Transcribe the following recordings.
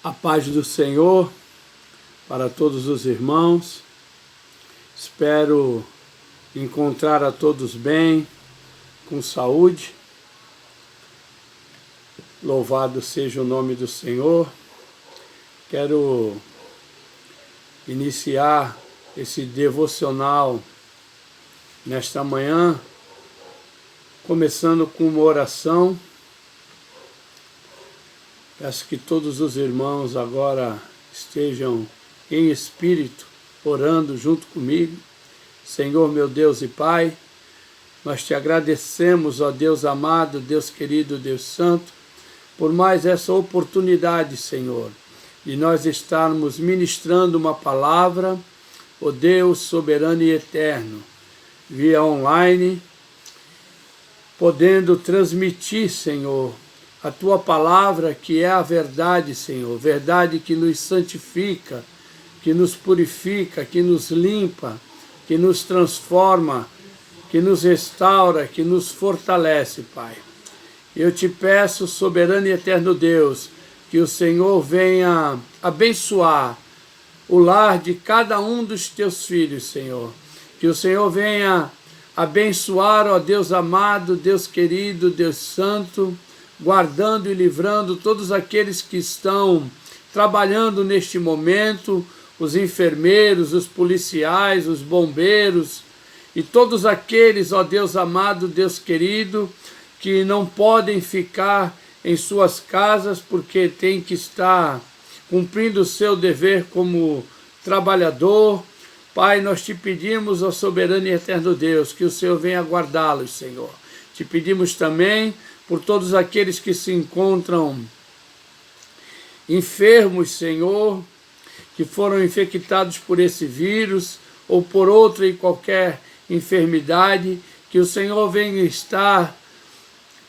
A paz do Senhor para todos os irmãos. Espero encontrar a todos bem, com saúde. Louvado seja o nome do Senhor. Quero iniciar esse devocional nesta manhã, começando com uma oração. Peço que todos os irmãos agora estejam em espírito, orando junto comigo. Senhor, meu Deus e Pai, nós te agradecemos, ó Deus amado, Deus querido, Deus santo, por mais essa oportunidade, Senhor, de nós estarmos ministrando uma palavra, ó Deus soberano e eterno, via online, podendo transmitir, Senhor, a Tua palavra, que é a verdade, Senhor, verdade que nos santifica, que nos purifica, que nos limpa, que nos transforma, que nos restaura, que nos fortalece, Pai. Eu te peço, soberano e eterno Deus, que o Senhor venha abençoar o lar de cada um dos Teus filhos, Senhor. Que o Senhor venha abençoar, ó Deus amado, Deus querido, Deus santo, guardando e livrando todos aqueles que estão trabalhando neste momento, os enfermeiros, os policiais, os bombeiros e todos aqueles, ó Deus amado, Deus querido, que não podem ficar em suas casas porque tem que estar cumprindo o seu dever como trabalhador. Pai, nós te pedimos, ó soberano e eterno Deus, que o Senhor venha guardá-los, Senhor. Te pedimos também por todos aqueles que se encontram enfermos, Senhor, que foram infectados por esse vírus ou por outra e qualquer enfermidade, que o Senhor venha estar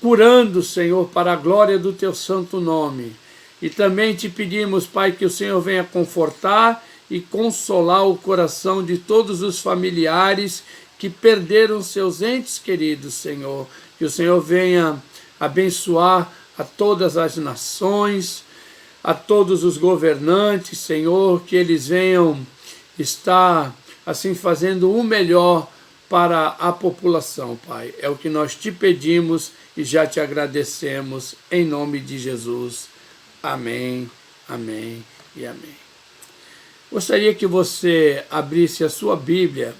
curando, Senhor, para a glória do Teu santo nome. E também te pedimos, Pai, que o Senhor venha confortar e consolar o coração de todos os familiares que perderam seus entes queridos, Senhor. Que o Senhor venha abençoar a todas as nações, a todos os governantes, Senhor, que eles venham estar, assim, fazendo o melhor para a população, Pai. É o que nós te pedimos e já te agradecemos, em nome de Jesus. Amém, amém e amém. Gostaria que você abrisse a sua Bíblia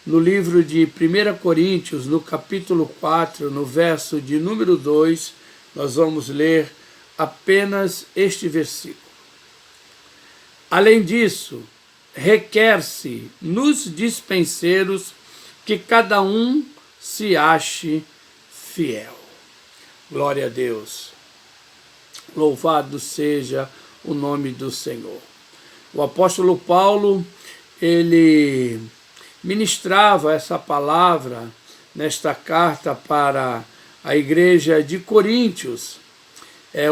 no livro de 1 Coríntios, no capítulo 4, no verso de número 2, nós vamos ler apenas este versículo. Além disso, requer-se nos dispenseiros que cada um se ache fiel. Glória a Deus. Louvado seja o nome do Senhor. O apóstolo Paulo, ele ministrava essa palavra nesta carta para a igreja de Coríntios,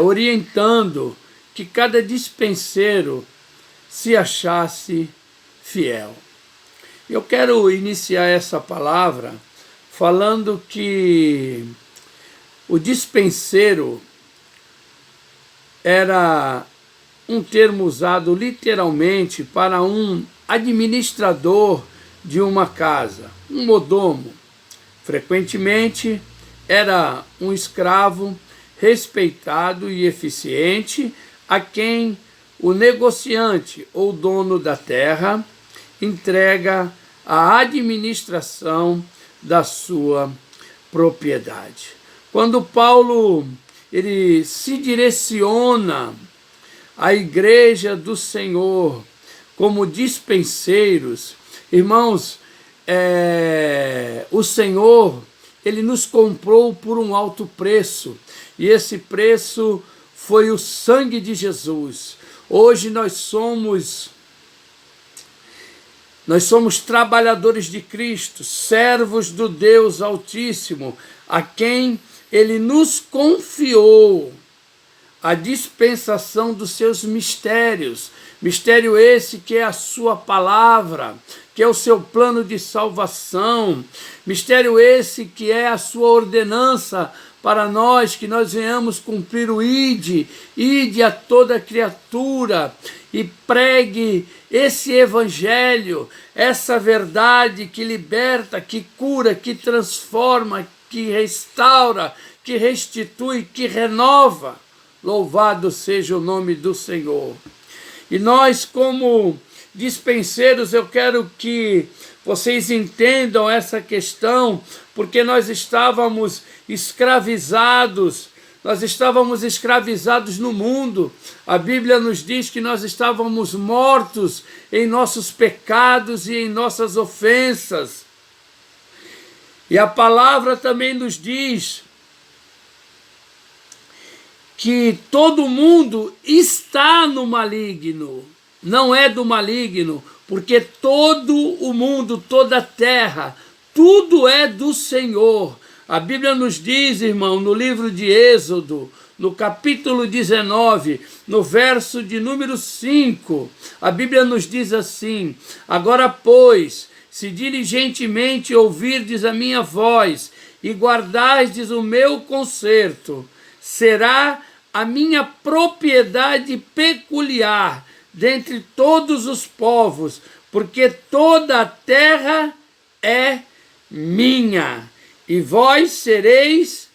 orientando que cada dispenseiro se achasse fiel. Eu quero iniciar essa palavra falando que o dispenseiro era um termo usado literalmente para um administrador de uma casa, um mordomo. Frequentemente era um escravo respeitado e eficiente a quem o negociante ou dono da terra entrega a administração da sua propriedade. Quando Paulo ele se direciona à igreja do Senhor como dispenseiros, irmãos, o Senhor, ele nos comprou por um alto preço, e esse preço foi o sangue de Jesus. Hoje nós somos trabalhadores de Cristo, servos do Deus Altíssimo, a quem ele nos confiou a dispensação dos seus mistérios. Mistério esse que é a sua palavra, que é o seu plano de salvação. Mistério esse que é a sua ordenança para nós, que nós venhamos cumprir o ide a toda criatura, e pregue esse evangelho, essa verdade que liberta, que cura, que transforma, que restaura, que restitui, que renova. Louvado seja o nome do Senhor. E nós, como dispenseiros, eu quero que vocês entendam essa questão, porque nós estávamos escravizados no mundo. A Bíblia nos diz que nós estávamos mortos em nossos pecados e em nossas ofensas. E a palavra também nos diz que todo mundo está no maligno, não é do maligno, porque todo o mundo, toda a terra, tudo é do Senhor. A Bíblia nos diz, irmão, no livro de Êxodo, no capítulo 19, no verso de número 5, a Bíblia nos diz assim: agora, pois, se diligentemente ouvirdes a minha voz e guardardes o meu concerto, será a minha propriedade peculiar dentre todos os povos, porque toda a terra é minha, e vós sereis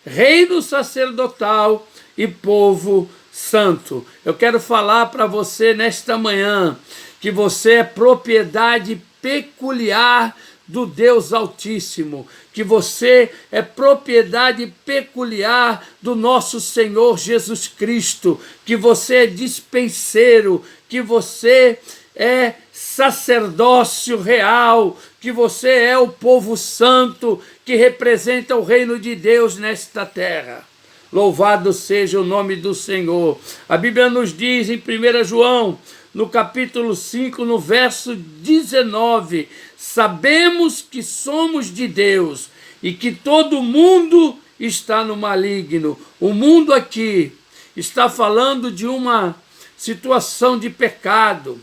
reino sacerdotal e povo santo. Eu quero falar para você nesta manhã que você é propriedade peculiar do Deus Altíssimo, que você é propriedade peculiar do nosso Senhor Jesus Cristo, que você é dispenseiro, que você é sacerdócio real, que você é o povo santo que representa o reino de Deus nesta terra. Louvado seja o nome do Senhor. A Bíblia nos diz em 1 João, no capítulo 5, no verso 19, sabemos que somos de Deus e que todo mundo está no maligno. O mundo aqui está falando de uma situação de pecado.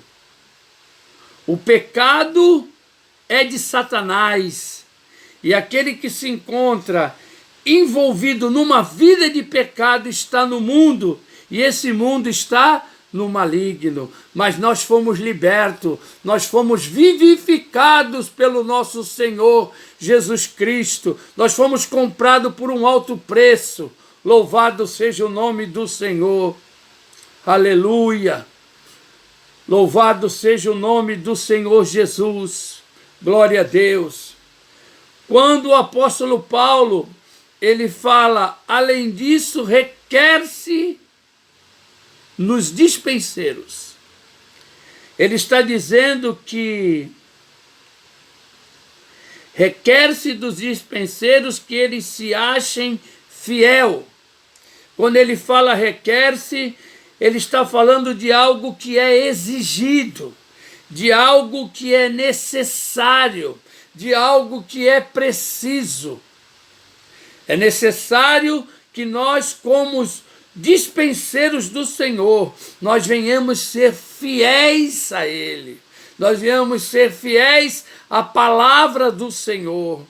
O pecado é de Satanás, e aquele que se encontra envolvido numa vida de pecado está no mundo, e esse mundo está no maligno. Mas nós fomos libertos, nós fomos vivificados pelo nosso Senhor Jesus Cristo, nós fomos comprados por um alto preço. Louvado seja o nome do Senhor. Aleluia. Louvado seja o nome do Senhor Jesus. Glória a Deus. Quando o apóstolo Paulo, ele fala, além disso, requer-se nos dispenseiros. Ele está dizendo que requer-se dos dispenseiros que eles se achem fiel. Quando ele fala requer-se, ele está falando de algo que é exigido, de algo que é necessário, de algo que é preciso. É necessário que nós, como dispenseiros do Senhor, nós venhamos ser fiéis a Ele. Nós venhamos ser fiéis à palavra do Senhor.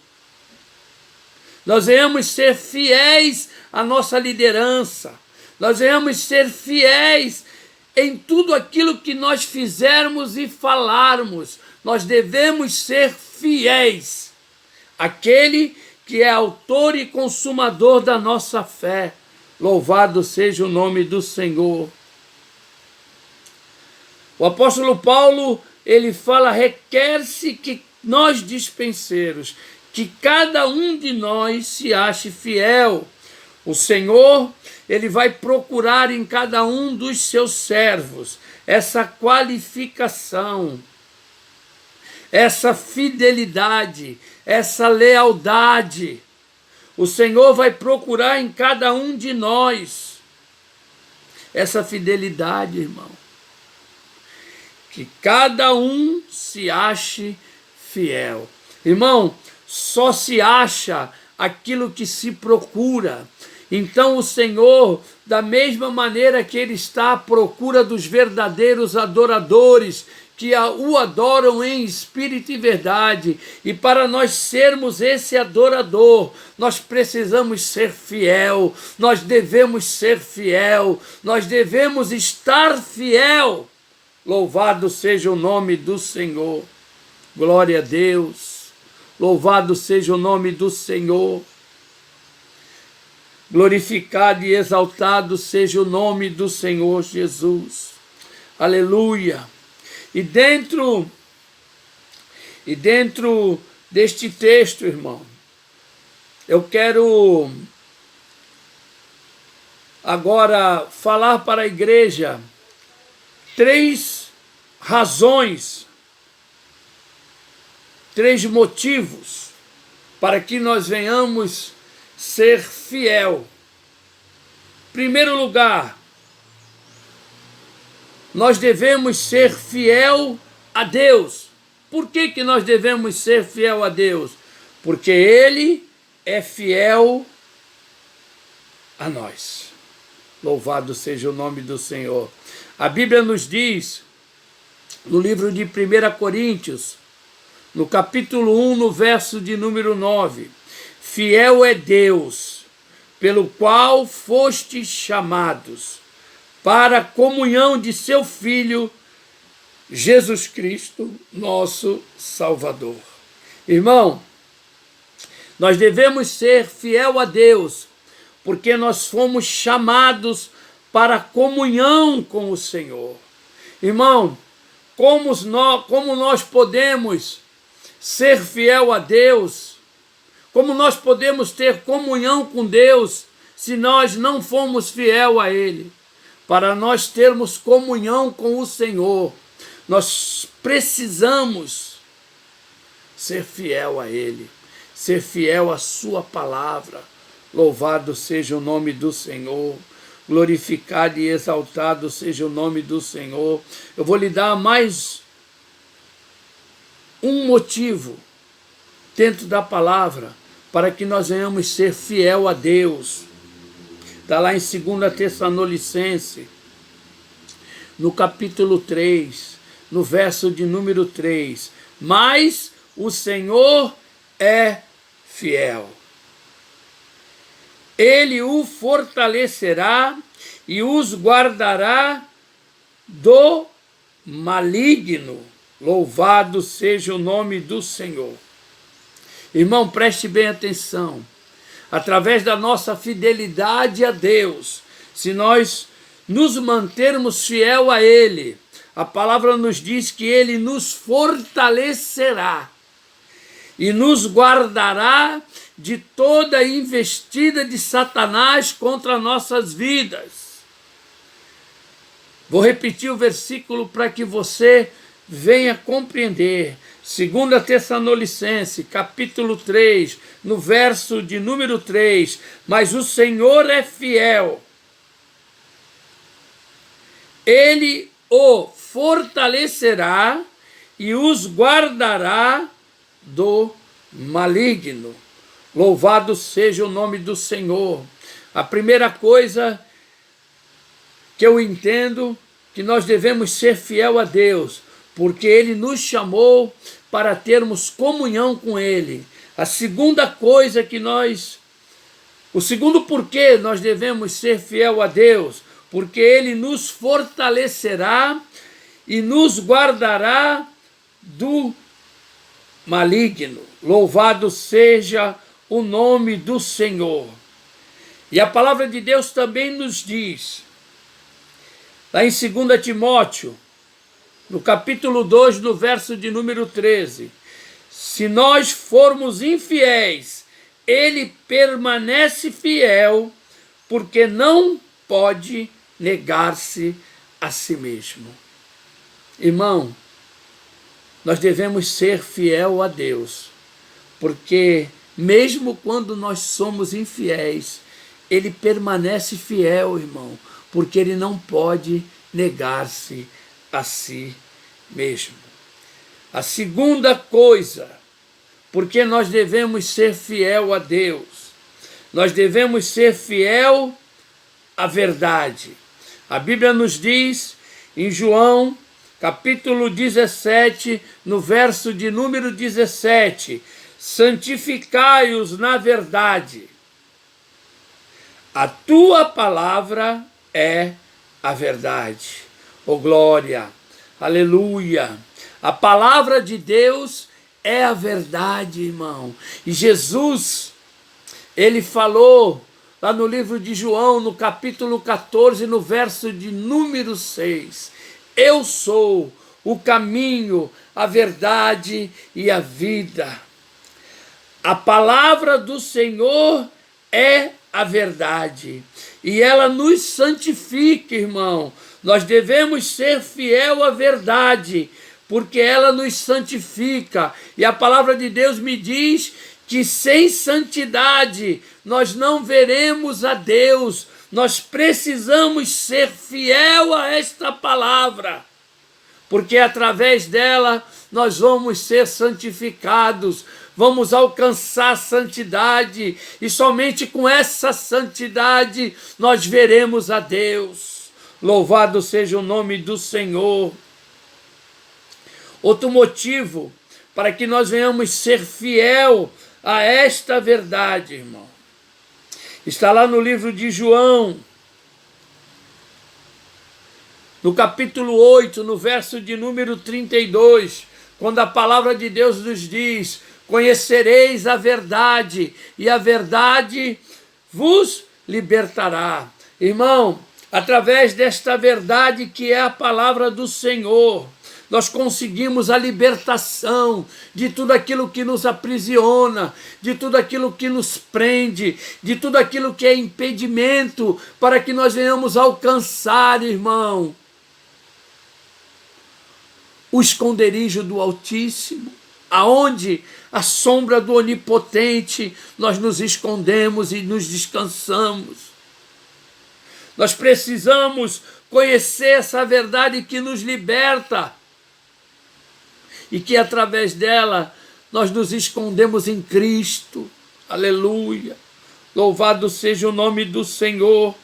Nós venhamos ser fiéis à nossa liderança. Nós venhamos ser fiéis em tudo aquilo que nós fizermos e falarmos. Nós devemos ser fiéis àquele que é autor e consumador da nossa fé. Louvado seja o nome do Senhor. O apóstolo Paulo, ele fala, requer-se que nós dispenseiros, que cada um de nós se ache fiel. O Senhor, ele vai procurar em cada um dos seus servos essa qualificação, essa fidelidade, essa lealdade. O Senhor vai procurar em cada um de nós essa fidelidade, irmão. Que cada um se ache fiel. Irmão, só se acha aquilo que se procura. Então o Senhor, da mesma maneira que Ele está à procura dos verdadeiros adoradores, que o adoram em espírito e verdade, e para nós sermos esse adorador, nós precisamos ser fiel, nós devemos ser fiel, nós devemos estar fiel. Louvado seja o nome do Senhor. Glória a Deus. Louvado seja o nome do Senhor. Glorificado e exaltado seja o nome do Senhor Jesus. Aleluia. E dentro deste texto, irmão, eu quero agora falar para a igreja 3 razões, 3 motivos para que nós venhamos ser fiel. Em primeiro lugar, nós devemos ser fiel a Deus. Por que nós devemos ser fiel a Deus? Porque Ele é fiel a nós. Louvado seja o nome do Senhor. A Bíblia nos diz, no livro de 1 Coríntios, no capítulo 1, no verso de número 9, fiel é Deus, pelo qual fostes chamados, para a comunhão de seu Filho, Jesus Cristo, nosso Salvador. Irmão, nós devemos ser fiel a Deus, porque nós fomos chamados para a comunhão com o Senhor. Irmão, como nós podemos ser fiel a Deus? Como nós podemos ter comunhão com Deus se nós não formos fiel a Ele? Para nós termos comunhão com o Senhor, nós precisamos ser fiel a Ele, ser fiel à sua palavra. Louvado seja o nome do Senhor, glorificado e exaltado seja o nome do Senhor. Eu vou lhe dar mais um motivo dentro da palavra para que nós venhamos ser fiel a Deus. Está lá em 2 Tessalonicenses, no capítulo 3, no verso de número 3. Mas o Senhor é fiel. Ele o fortalecerá e os guardará do maligno. Louvado seja o nome do Senhor. Irmão, preste bem atenção. Através da nossa fidelidade a Deus, se nós nos mantermos fiel a Ele, a palavra nos diz que Ele nos fortalecerá e nos guardará de toda investida de Satanás contra nossas vidas. Vou repetir o versículo para que você venha compreender. 2 Tessalonicenses, capítulo 3, no verso de número 3. Mas o Senhor é fiel. Ele o fortalecerá e os guardará do maligno. Louvado seja o nome do Senhor. A primeira coisa que eu entendo, que nós devemos ser fiel a Deus, porque Ele nos chamou para termos comunhão com Ele. A segunda coisa o segundo porquê nós devemos ser fiel a Deus, porque Ele nos fortalecerá e nos guardará do maligno. Louvado seja o nome do Senhor. E a palavra de Deus também nos diz, lá em 2 Timóteo, no capítulo 2, no verso de número 13, se nós formos infiéis, Ele permanece fiel, porque não pode negar-se a si mesmo. Irmão, nós devemos ser fiel a Deus, porque mesmo quando nós somos infiéis, Ele permanece fiel, irmão, porque Ele não pode negar-se a si mesmo. A segunda coisa, porque nós devemos ser fiel a Deus. Nós devemos ser fiel à verdade. A Bíblia nos diz em João, capítulo 17, no verso de número 17, santificai-os na verdade. A tua palavra é a verdade. Oh glória, aleluia. A palavra de Deus é a verdade, irmão. E Jesus, ele falou lá no livro de João, no capítulo 14, no verso de número 6. Eu sou o caminho, a verdade e a vida. A palavra do Senhor é a verdade. E ela nos santifica, irmão. Nós devemos ser fiel à verdade, porque ela nos santifica. E a palavra de Deus me diz que sem santidade nós não veremos a Deus. Nós precisamos ser fiel a esta palavra, porque através dela nós vamos ser santificados, vamos alcançar a santidade, e somente com essa santidade nós veremos a Deus. Louvado seja o nome do Senhor. Outro motivo para que nós venhamos ser fiel a esta verdade, irmão, está lá no livro de João, no capítulo 8, no verso de número 32, quando a palavra de Deus nos diz: conhecereis a verdade, e a verdade vos libertará. Irmão, através desta verdade que é a palavra do Senhor, nós conseguimos a libertação de tudo aquilo que nos aprisiona, de tudo aquilo que nos prende, de tudo aquilo que é impedimento para que nós venhamos alcançar, irmão, o esconderijo do Altíssimo, aonde a sombra do Onipotente nós nos escondemos e nos descansamos. Nós precisamos conhecer essa verdade que nos liberta e que através dela nós nos escondemos em Cristo. Aleluia! Louvado seja o nome do Senhor.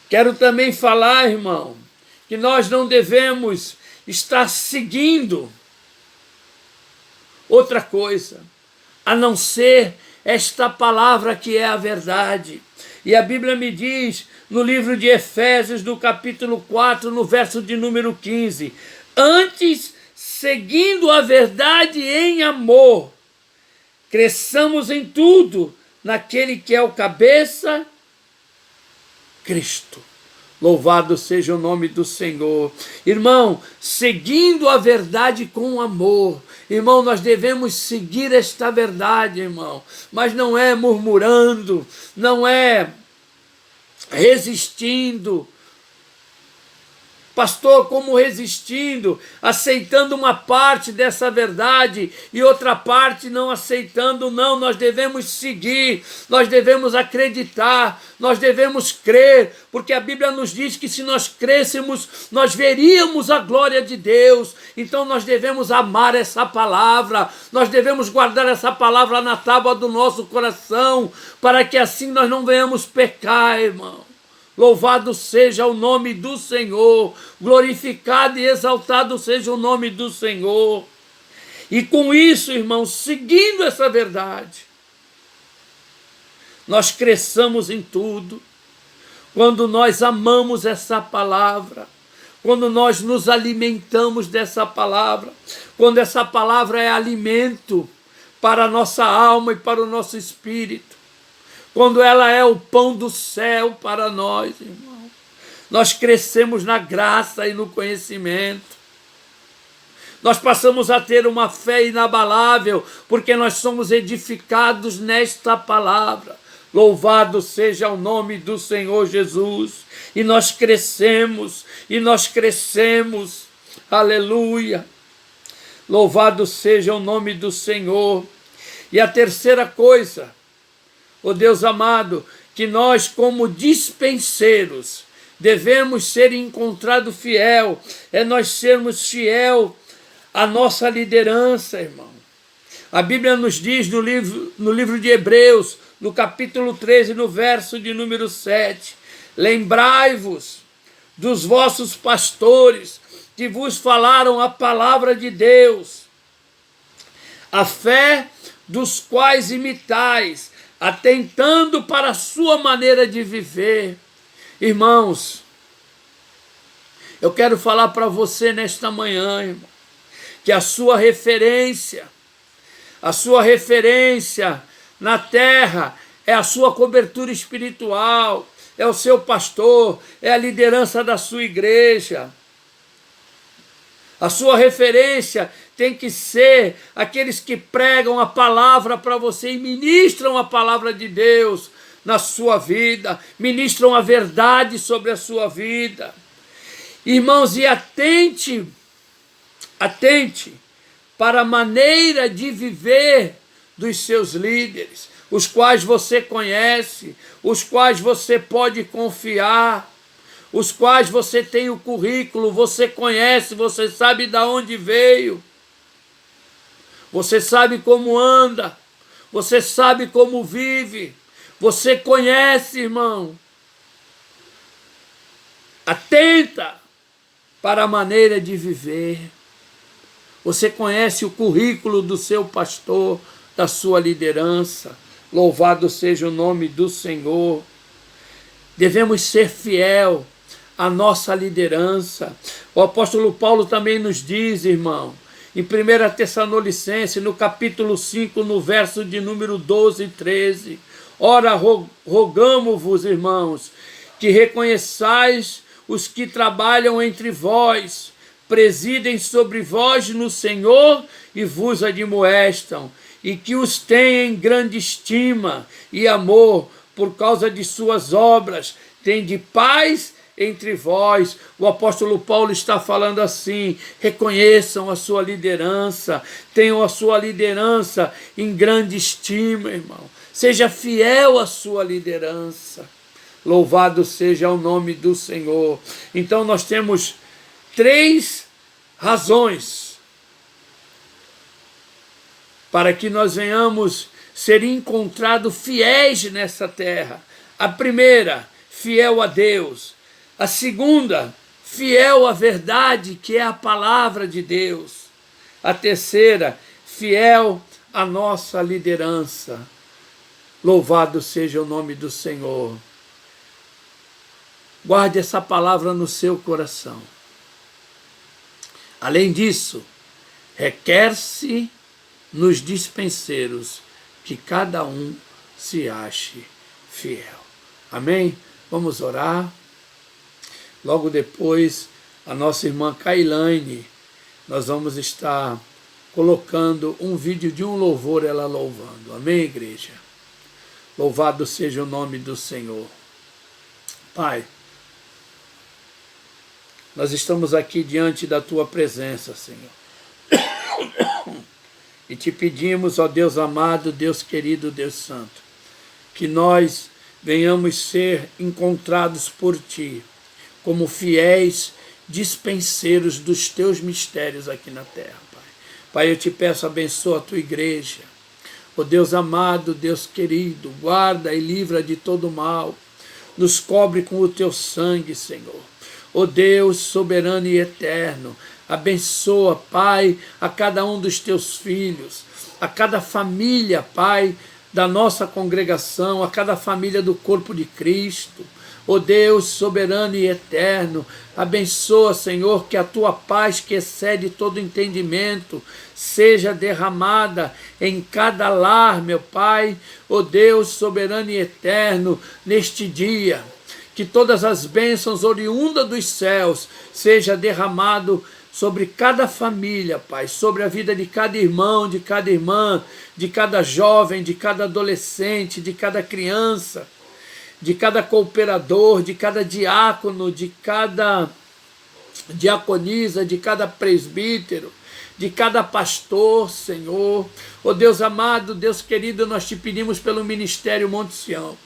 Quero também falar, irmão, que nós não devemos estar seguindo outra coisa, a não ser esta palavra que é a verdade. E a Bíblia me diz, no livro de Efésios, no capítulo 4, no verso de número 15, antes, seguindo a verdade em amor, cresçamos em tudo naquele que é o cabeça, Cristo. Louvado seja o nome do Senhor. Irmão, seguindo a verdade com amor. Irmão, nós devemos seguir esta verdade, irmão. Mas não é murmurando, não é resistindo. Pastor, como resistindo, aceitando uma parte dessa verdade e outra parte não aceitando? Não, nós devemos seguir, nós devemos acreditar, nós devemos crer, porque a Bíblia nos diz que se nós crêssemos, nós veríamos a glória de Deus. Então nós devemos amar essa palavra, nós devemos guardar essa palavra na tábua do nosso coração, para que assim nós não venhamos pecar, irmão. Louvado seja o nome do Senhor, glorificado e exaltado seja o nome do Senhor. E com isso, irmãos, seguindo essa verdade, nós cresçamos em tudo. Quando nós amamos essa palavra, quando nós nos alimentamos dessa palavra, quando essa palavra é alimento para a nossa alma e para o nosso espírito, quando ela é o pão do céu para nós, irmão, nós crescemos na graça e no conhecimento. Nós passamos a ter uma fé inabalável, porque nós somos edificados nesta palavra. Louvado seja o nome do Senhor Jesus. E nós crescemos, aleluia. Louvado seja o nome do Senhor. E a terceira coisa, ó Deus amado, que nós como dispenseiros devemos ser encontrados fiel, é nós sermos fiel à nossa liderança, irmão. A Bíblia nos diz no livro de Hebreus, no capítulo 13, no verso de número 7, lembrai-vos dos vossos pastores que vos falaram a palavra de Deus, a fé dos quais imitais, atentando para a sua maneira de viver. Irmãos, eu quero falar para você nesta manhã, irmão, que a sua referência na terra é a sua cobertura espiritual, é o seu pastor, é a liderança da sua igreja. A sua referência tem que ser aqueles que pregam a palavra para você e ministram a palavra de Deus na sua vida, ministram a verdade sobre a sua vida. Irmãos, e atente para a maneira de viver dos seus líderes, os quais você conhece, os quais você pode confiar, os quais você tem o currículo, você conhece, você sabe de onde veio, você sabe como anda, você sabe como vive, você conhece, irmão. Atenta para a maneira de viver. Você conhece o currículo do seu pastor, da sua liderança. Louvado seja o nome do Senhor. Devemos ser fiel à nossa liderança. O apóstolo Paulo também nos diz, irmão, em 1 Tessalonicenses, no capítulo 5, no verso de número 12 e 13. Ora, rogamo-vos, irmãos, que reconheçais os que trabalham entre vós, presidem sobre vós no Senhor e vos admoestam, e que os tenha em grande estima e amor por causa de suas obras, tende paz entre vós. O apóstolo Paulo está falando assim: reconheçam a sua liderança, tenham a sua liderança em grande estima, irmão. Seja fiel à sua liderança. Louvado seja o nome do Senhor. Então nós temos 3 razões para que nós venhamos ser encontrados fiéis nessa terra. A primeira, fiel a Deus. A segunda, fiel à verdade, que é a palavra de Deus. A terceira, fiel à nossa liderança. Louvado seja o nome do Senhor. Guarde essa palavra no seu coração. Além disso, requer-se nos dispenseiros que cada um se ache fiel. Amém? Vamos orar. Logo depois, a nossa irmã Kailane, nós vamos estar colocando um vídeo de um louvor, ela louvando. Amém, igreja? Louvado seja o nome do Senhor. Pai, nós estamos aqui diante da Tua presença, Senhor. E te pedimos, ó Deus amado, Deus querido, Deus santo, que nós venhamos ser encontrados por Ti como fiéis dispenseiros dos Teus mistérios aqui na terra, Pai. Pai, eu te peço, abençoa a Tua igreja. Ó Deus amado, Deus querido, guarda e livra de todo mal. Nos cobre com o Teu sangue, Senhor. Ó Deus soberano e eterno, abençoa, Pai, a cada um dos Teus filhos, a cada família, Pai, da nossa congregação, a cada família do corpo de Cristo. Ó Deus soberano e eterno, abençoa, Senhor, que a Tua paz, que excede todo entendimento, seja derramada em cada lar, meu Pai. Ó Deus soberano e eterno, neste dia, que todas as bênçãos oriundas dos céus seja derramado sobre cada família, Pai, sobre a vida de cada irmão, de cada irmã, de cada jovem, de cada adolescente, de cada criança, de cada cooperador, de cada diácono, de cada diaconisa, de cada presbítero, de cada pastor, Senhor. Ó Deus amado, Deus querido, nós te pedimos pelo Ministério Monte Sião,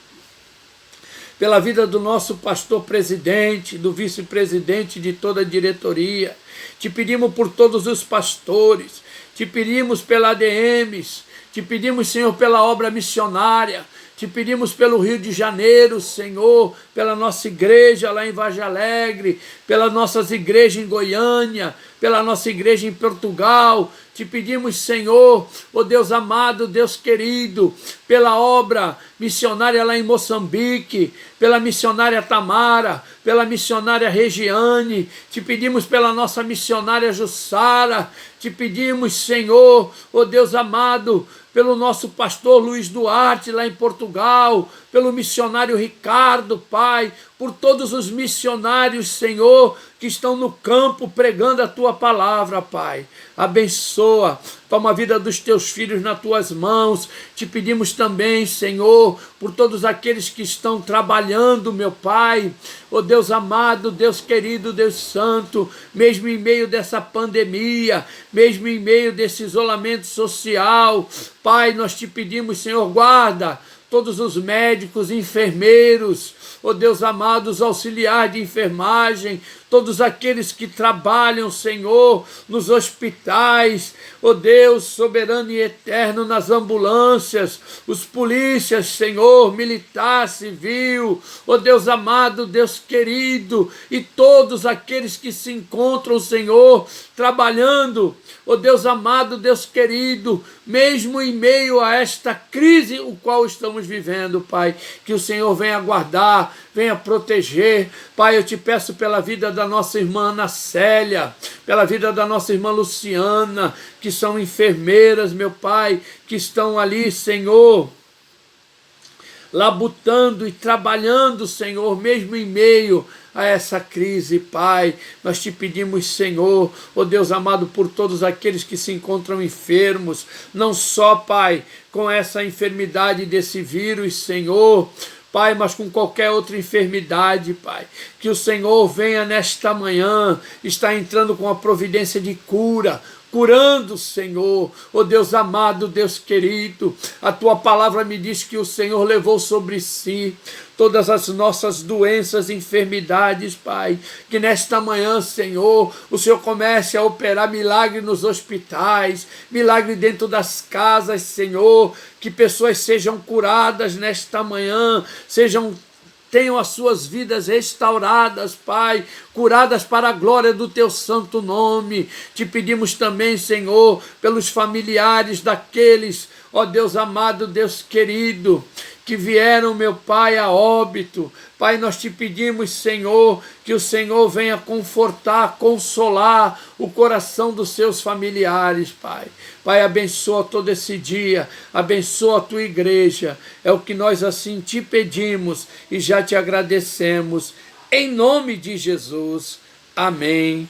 pela vida do nosso pastor presidente, do vice-presidente, de toda a diretoria. Te pedimos por todos os pastores, te pedimos pela ADMs, te pedimos, Senhor, pela obra missionária, te pedimos pelo Rio de Janeiro, Senhor, pela nossa igreja lá em Vargem Alegre, pelas nossas igrejas em Goiânia, pela nossa igreja em Portugal. Te pedimos, Senhor, ó Deus amado, Deus querido, pela obra missionária lá em Moçambique, pela missionária Tamara, pela missionária Regiane, te pedimos pela nossa missionária Jussara, te pedimos, Senhor, ó Deus amado, pelo nosso pastor Luiz Duarte lá em Portugal, pelo missionário Ricardo, Pai, por todos os missionários, Senhor, que estão no campo pregando a Tua palavra, Pai. Abençoa, toma a vida dos Teus filhos nas Tuas mãos. Te pedimos também, Senhor, por todos aqueles que estão trabalhando, meu Pai. Ó Deus amado, Deus querido, Deus santo, mesmo em meio dessa pandemia, mesmo em meio desse isolamento social, Pai, nós te pedimos, Senhor, guarda todos os médicos, enfermeiros, ó Deus amado, os auxiliares de enfermagem, todos aqueles que trabalham, Senhor, nos hospitais, ó Deus soberano e eterno, nas ambulâncias, os polícias, Senhor, militar, civil, ó Deus amado, Deus querido, e todos aqueles que se encontram, Senhor, trabalhando, ó Deus amado, Deus querido, mesmo em meio a esta crise o qual estamos vivendo, Pai, que o Senhor venha guardar, venha proteger. Pai, eu te peço pela vida da nossa irmã Ana Célia, pela vida da nossa irmã Luciana, que são enfermeiras, meu Pai, que estão ali, Senhor, labutando e trabalhando, Senhor, mesmo em meio a essa crise, Pai. Nós te pedimos, Senhor, ó Deus amado, por todos aqueles que se encontram enfermos, não só, Pai, com essa enfermidade desse vírus, Senhor, Pai, mas com qualquer outra enfermidade, Pai, que o Senhor venha nesta manhã, está entrando com a providência de cura, curando, Senhor, ó Deus amado, Deus querido. A Tua palavra me diz que o Senhor levou sobre si todas as nossas doenças e enfermidades, Pai, que nesta manhã, Senhor, o Senhor comece a operar milagre nos hospitais, milagre dentro das casas, Senhor, que pessoas sejam curadas nesta manhã, tenham as suas vidas restauradas, Pai, curadas para a glória do Teu santo nome. Te pedimos também, Senhor, pelos familiares daqueles, ó Deus amado, Deus querido, que vieram, meu Pai, a óbito. Pai, nós te pedimos, Senhor, que o Senhor venha confortar, consolar o coração dos seus familiares, Pai. Pai, abençoa todo esse dia, abençoa a Tua igreja. É o que nós assim te pedimos e já te agradecemos. Em nome de Jesus. Amém.